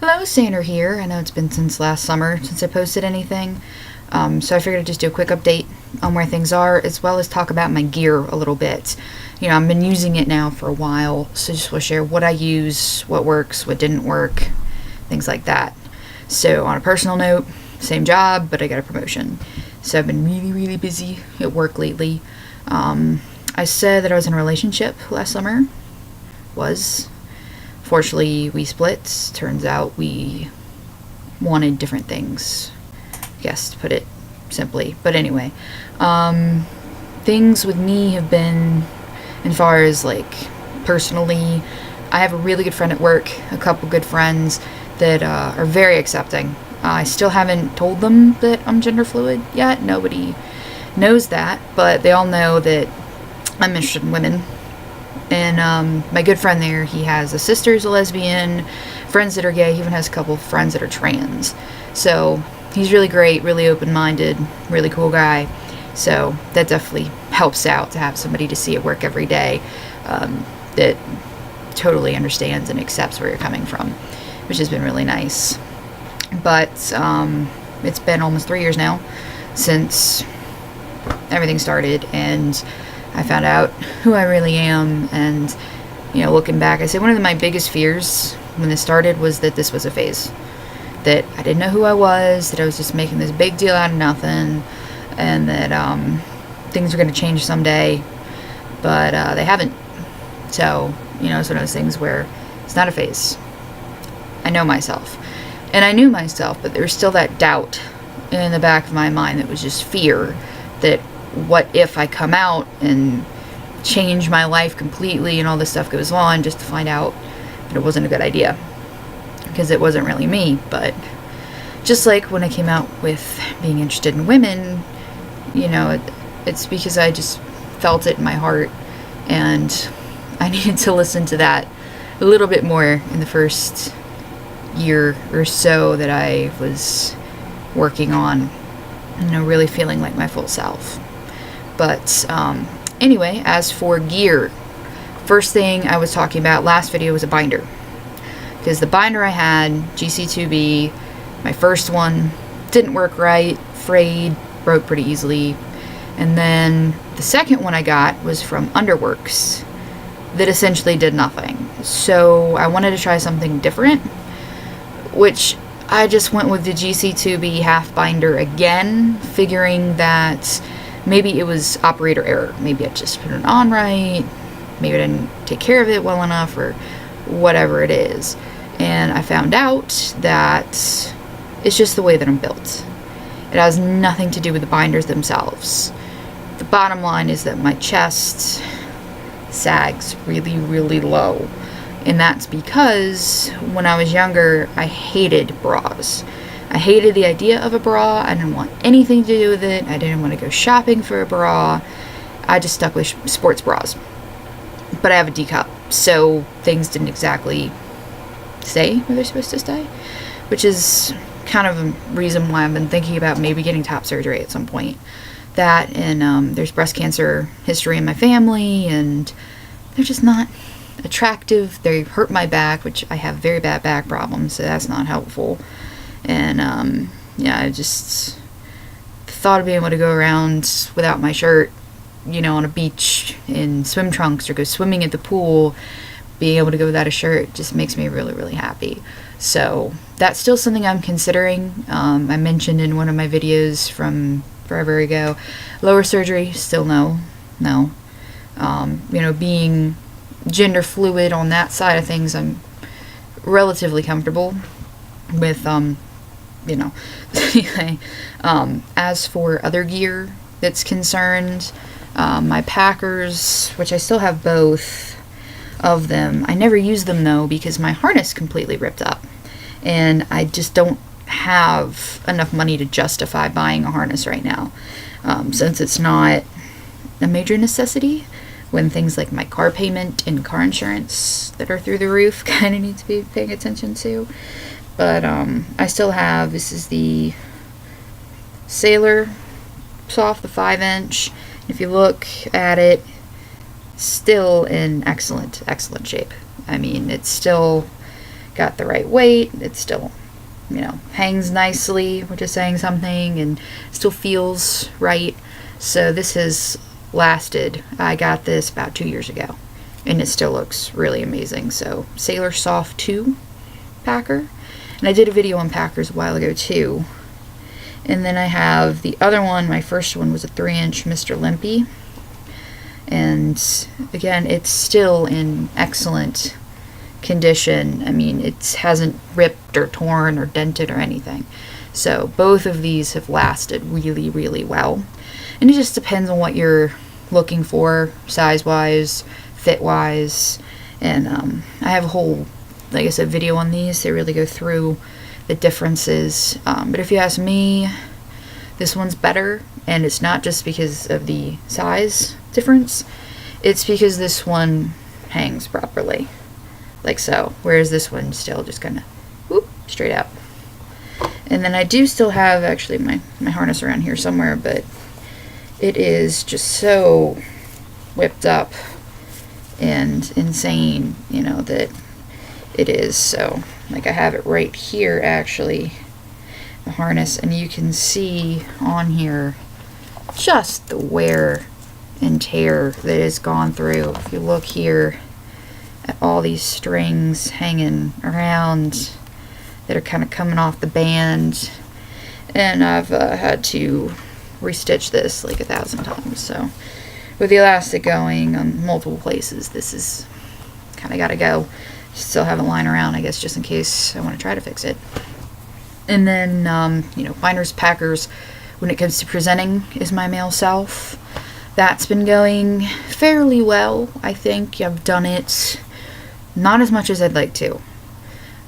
Hello, Sander here. I know it's been since last summer since I posted anything, so I figured I'd just do a quick update on where things are, as well as talk about my gear a little bit. I've been using it now for a while, so just want to share what I use, what works, what didn't work, things like that. So on a personal note, same job, but I got a promotion. So I've been really, really busy at work lately. I said that I was in a relationship last summer. Fortunately, we split. Turns out we wanted different things, I guess, to put it simply. But anyway, things with me have been, as far as personally, I have a really good friend at work, a couple good friends that are very accepting. I still haven't told them that I'm gender fluid yet. Nobody knows that, but they all know that I'm interested in women. And my good friend there, he has a sister who's a lesbian, friends that are gay, he even has a couple of friends that are trans. So he's really great, really open-minded, really cool guy. So that definitely helps out to have somebody to see at work every day that totally understands and accepts where you're coming from, which has been really nice. But it's been almost 3 years now since everything started, and I found out who I really am. And looking back, I say one of my biggest fears when this started was that this was a phase, that I didn't know who I was, that I was just making this big deal out of nothing, and that things were going to change someday, but they haven't. So it's one of those things where it's not a phase. I know myself, and I knew myself, but there was still that doubt in the back of my mind that was just fear that what if I come out and change my life completely and all this stuff goes on, just to find out that it wasn't a good idea, because it wasn't really me. But just like when I came out with being interested in women, it's because I just felt it in my heart, and I needed to listen to that a little bit more in the first year or so that I was working on, really feeling like my full self. But anyway, as for gear, first thing I was talking about last video was a binder, because the binder I had, GC2B, my first one, didn't work right, frayed, broke pretty easily. And then the second one I got was from Underworks that essentially did nothing. So I wanted to try something different, which I just went with the GC2B half binder again, figuring that maybe it was operator error. Maybe I just put it on right, maybe I didn't take care of it well enough, or whatever it is. And I found out that it's just the way that I'm built. It has nothing to do with the binders themselves. The bottom line is that my chest sags really, really low. And that's because when I was younger, I hated bras. I hated the idea of a bra. I didn't want anything to do with it. I didn't want to go shopping for a bra. I just stuck with sports bras. But I have a D cup, so things didn't exactly stay where they're supposed to stay, which is kind of a reason why I've been thinking about maybe getting top surgery at some point. That, and there's breast cancer history in my family, and they're just not attractive. They hurt my back, which I have very bad back problems, so that's not helpful. And I just thought of being able to go around without my shirt, on a beach in swim trunks, or go swimming at the pool, being able to go without a shirt just makes me really, really happy. So that's still something I'm considering. I mentioned in one of my videos from forever ago, lower surgery, still no. Being gender fluid on that side of things, I'm relatively comfortable with. As for other gear that's concerned, my Packers, which I still have both of them, I never use them though because my harness completely ripped up, and I just don't have enough money to justify buying a harness right now, since it's not a major necessity, when things like my car payment and car insurance that are through the roof kind of need to be paying attention to. But I still have, this is the Sailor Soft, the 5-inch. If you look at it, still in excellent shape. I mean, it's still got the right weight. It still, hangs nicely, which is saying something, and still feels right. So this has lasted. I got this about 2 years ago, and it still looks really amazing. So Sailor Soft 2 packer. And I did a video on packers a while ago too. And then I have the other one. My first one was a 3-inch Mr. Limpy. And again, it's still in excellent condition. I mean, it hasn't ripped or torn or dented or anything. So both of these have lasted really, really well. And it just depends on what you're looking for, size-wise, fit-wise. And I have a whole, like I said, video on these. They really go through the differences. But if you ask me, this one's better. And it's not just because of the size difference. It's because this one hangs properly. Like so. Whereas this one still just kind of, whoop, straight out. And then I do still have actually my harness around here somewhere, but it is just so whipped up and insane, that it is. So, like, I have it right here, actually, the harness, and you can see on here just the wear and tear that has gone through. If you look here at all these strings hanging around that are kind of coming off the band, and I've had to restitch this like 1,000 times. So with the elastic going on multiple places, this is kind of got to go. Still have it lying around, I guess, just in case I want to try to fix it. And then binders, packers, when it comes to presenting, is my male self. That's been going fairly well, I think. I've done it not as much as I'd like to.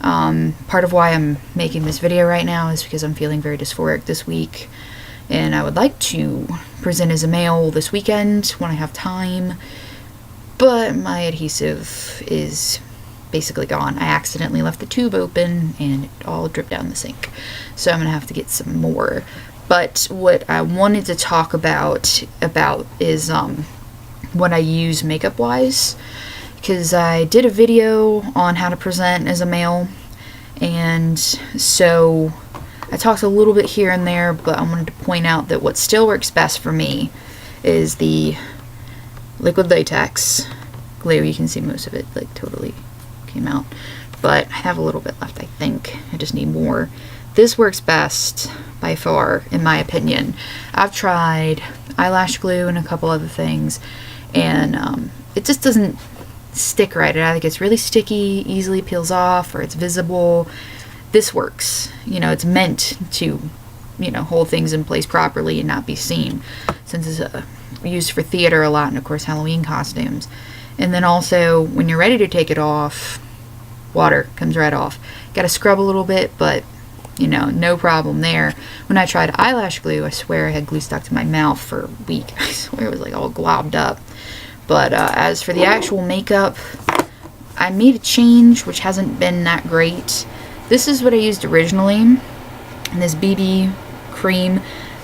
Part of why I'm making this video right now is because I'm feeling very dysphoric this week, and I would like to present as a male this weekend when I have time, but my adhesive is basically gone. I accidentally left the tube open and it all dripped down the sink, so I'm gonna have to get some more. But what I wanted to talk about is what I use makeup wise, because I did a video on how to present as a male, and so I talked a little bit here and there, but I wanted to point out that what still works best for me is the liquid latex glue. You can see most of it like totally came out, but I have a little bit left, I think. I just need more. This works best by far, in my opinion. I've tried eyelash glue and a couple other things, and it just doesn't stick right. It either gets really sticky, easily peels off, or it's visible. This works. It's meant to, hold things in place properly and not be seen, since it's used for theater a lot, and of course Halloween costumes. And then also, when you're ready to take it off, water comes right off. Gotta scrub a little bit, but no problem there. When I tried eyelash glue, I swear I had glue stuck to my mouth for a week. I swear it was like all globbed up. But as for the actual makeup, I made a change, which hasn't been that great. This is what I used originally, and this BB cream.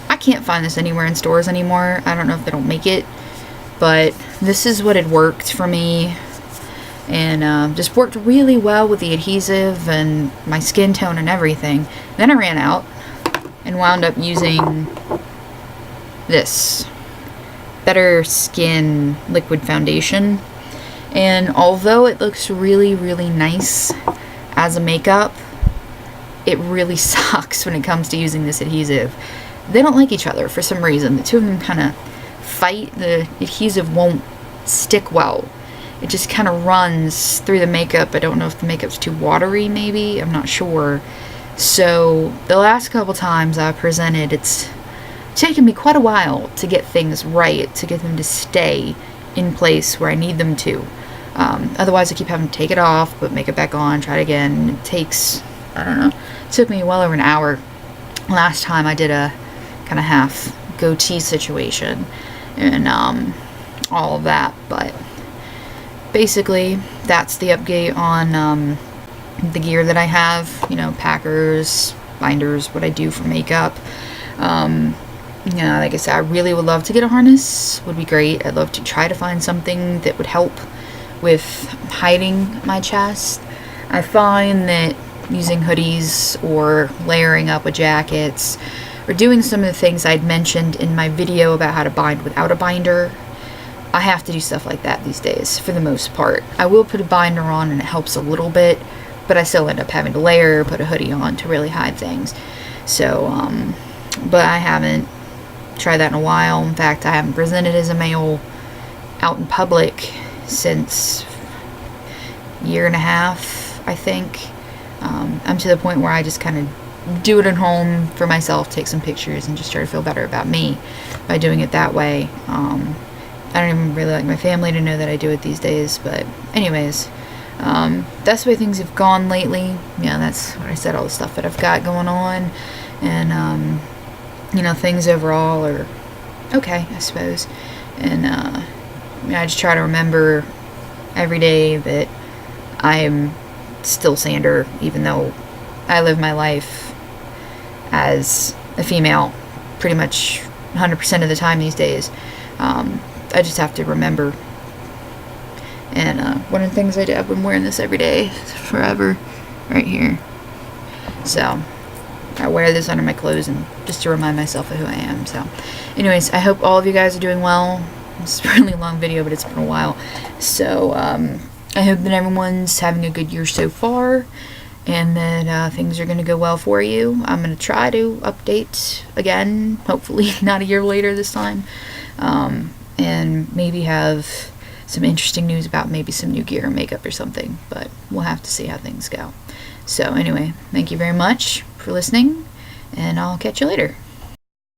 I can't find this anywhere in stores anymore. I don't know if they don't make it, but this is what had worked for me, and just worked really well with the adhesive and my skin tone and everything. Then I ran out and wound up using this Better Skin liquid foundation, and although it looks really, really nice as a makeup, it really sucks when it comes to using this adhesive. They don't like each other for some reason. The two of them kind of fight. The adhesive won't stick well. It just kind of runs through the makeup. I don't know if the makeup's too watery, maybe. I'm not sure. So the last couple times I presented, it's taken me quite a while to get things right, to get them to stay in place where I need them to. Otherwise I keep having to take it off, put makeup back on, try it again. It takes, I don't know, it took me well over an hour. Last time I did a kind of half goatee situation and all of that, but basically that's the update on the gear that I have, packers, binders, what I do for makeup. Like I said, I really would love to get a harness. Would be great. I'd love to try to find something that would help with hiding my chest. I find that using hoodies or layering up with jackets or doing some of the things I'd mentioned in my video about how to bind without a binder, I have to do stuff like that these days for the most part. I will put a binder on and it helps a little bit, but I still end up having to layer or put a hoodie on to really hide things. So, but I haven't tried that in a while. In fact, I haven't presented as a male out in public since a year and a half, I think. I'm to the point where I just kind of do it at home for myself, take some pictures, and just try to feel better about me by doing it that way. I don't even really like my family to know that I do it these days, but anyways, that's the way things have gone lately. Yeah, that's what I said, all the stuff that I've got going on, and you know, things overall are okay, I suppose. And I just try to remember every day that I am still Sander, even though I live my life as a female pretty much 100% of the time these days. I just have to remember. And one of the things I do, I've been wearing this every day forever, right here. So I wear this under my clothes and just to remind myself of who I am. So anyways, I hope all of you guys are doing well. It's a really long video, but it's been a while. So I hope that everyone's having a good year so far, and that things are going to go well for you. I'm going to try to update again, hopefully not a year later this time, and maybe have some interesting news about maybe some new gear or makeup or something, but we'll have to see how things go. So anyway, thank you very much for listening, and I'll catch you later.